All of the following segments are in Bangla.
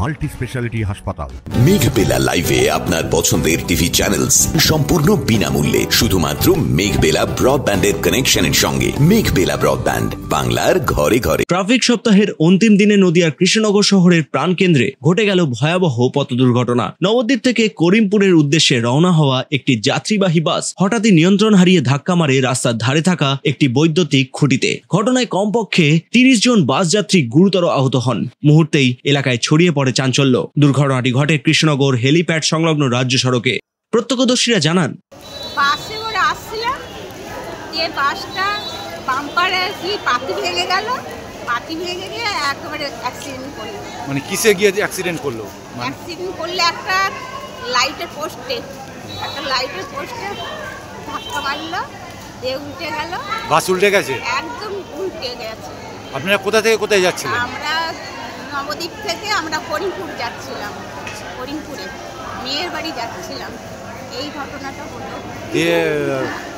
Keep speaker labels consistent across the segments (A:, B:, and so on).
A: মাল্টি স্পেশালিটি হাসপাতাল।
B: মেঘবেলা লাইভে আপনার পছন্দের টিভি চ্যানেলস সম্পূর্ণ বিনামূল্যে, শুধুমাত্র মেঘবেলা ব্রডব্যান্ডের কানেকশনের সঙ্গে। মেঘবেলা ব্রডব্যান্ড, বাংলার ঘরে ঘরে।
C: ট্রাফিক সপ্তাহের অন্তিম দিনে নদিয়ার কৃষ্ণনগর শহরের প্রাণকেন্দ্রে ঘটে গেল ভয়াবহ পথ দুর্ঘটনা। নবদ্বীপ থেকে করিমপুরের উদ্দেশ্যে রওনা হওয়া একটি যাত্রীবাহী বাস হঠাৎই নিয়ন্ত্রণ হারিয়ে ধাক্কা মারে রাস্তার ধারে থাকা একটি বৈদ্যুতিক খুঁটিতে। ঘটনায় কমপক্ষে 30 জন বাস যাত্রী গুরুতর আহত হন। মুহূর্তেই এলাকায় ছড়িয়ে পড়ে চাঞ্চল্য। দুর্ঘটনাটি ঘটে কৃষ্ণনগর হেলিপ্যাড সংলগ্ন রাজ্য সড়কে। প্রত্যক্ষদর্শীরা জানান,
D: বাসে করে আসছিলাম, যে বাসটা বাম্পারে কি পাতি ভেঙে গেল, পাতি ভেঙে গিয়ে একেবারে অ্যাক্সিডেন্ট করলো।
E: মানে কিসে গিয়ে অ্যাক্সিডেন্ট করলো?
D: অ্যাক্সিডেন্ট করলে একটা লাইটের পোস্টে ধাক্কা মারলো, দিয়ে উল্টে গেল।
E: বাস উল্টে গেছে?
D: একদম উল্টে গেছে।
E: আপনারা কোথা থেকে কোথায় যাচ্ছিলেন?
D: আমরা নবদ্বীপ থেকে আমরা করিমপুর যাচ্ছিলাম, করিমপুরে মেয়ের বাড়ি যাচ্ছিলাম। এই ঘটনাটা হলো।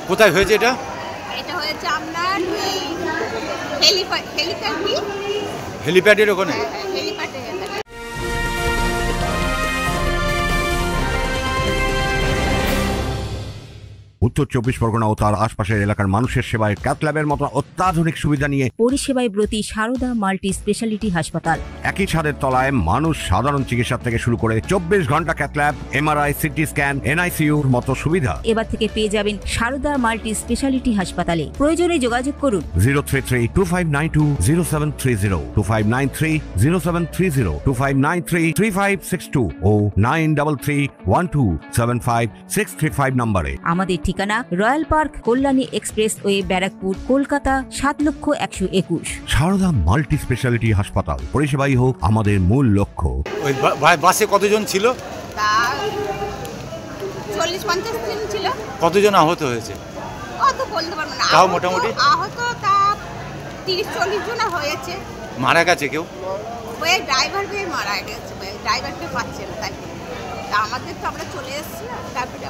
E: কোথায় হয়েছে এটা?
D: এটা হয়েছে আপনার
E: হেলিপ্যাডের ওখানে।
D: হেলিপ্যাডে।
A: উত্তর 24 পরগনা ও তার আশপাশের এলাকার মানুষের সেবায় ক্যাথ ল্যাবের মতো অত্যাধুনিক সুবিধা নিয়ে
F: পরিষেবায় ব্রতী সারদা মাল্টি স্পেশালিটি হাসপাতাল।
A: একই ছাদের তলায় মানুষ সাধারণ চিকিৎসা থেকে শুরু করে 24 ঘন্টা cath lab, MRI, CT scan, এনআইসিইউর মতো সুবিধা
F: এবার থেকে পেয়ে যাবেন সারদা মাল্টি স্পেশালিটি হাসপাতালে। প্রয়োজনে যোগাযোগ করুন
A: 033-2592-0730, 2593-0730, 2593-3562 ও 9331275635 নম্বরে।
F: আমাদের ঠিকানা Royal Park, Kalyani expressway, Barrackpore, Kolkata 7,01,21।
A: Sarada multi speciality হাসপাতাল, পরিষেবাই হোক আমাদের মূল লক্ষ্য।
E: ওই বাসে কতজন ছিল?
D: তা 40-50 জন ছিল।
E: কতজন আহত হয়েছে?
D: অত বলতে পারবো না।
E: তাও মোটামুটি
D: আহত তা 30-40 জন হয়েছে।
E: মারা গেছে কেউ?
D: ওই ড্রাইভারকে মারা গেছে, ড্রাইভারকে পাচ্ছে না। তাই আমাদের তো আমরা চলে এসেছিলাম, তারপরে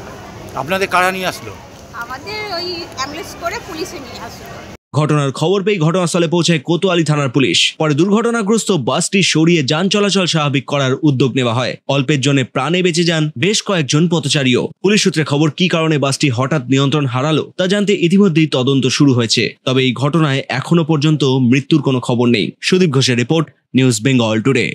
E: আপনাদের কারা নিয়ে আসলো?
D: আমাদের ওই অ্যাম্বুলেন্স করে পুলিশে নিয়ে আসলো।
C: ঘটনার খবর পেয়ে ঘটনাস্থলে পৌঁছায় কোতোয়ালি থানার পুলিশ। পরে দুর্ঘটনাগ্রস্ত বাসটি সরিয়ে যান চলাচল স্বাভাবিক করার উদ্যোগ নেওয়া হয়। অল্পের জন্য প্রাণে বেঁচে যান বেশ কয়েকজন পথচারীও। পুলিশ সূত্রে খবর, কি কারণে বাসটি হঠাৎ নিয়ন্ত্রণ হারালো তা জানতে ইতিমধ্যেই তদন্ত শুরু হয়েছে। তবে এই ঘটনায় এখনো পর্যন্ত মৃত্যুর কোনো খবর নেই। সুদীপ ঘোষের রিপোর্ট, নিউজ বেঙ্গল টুডে।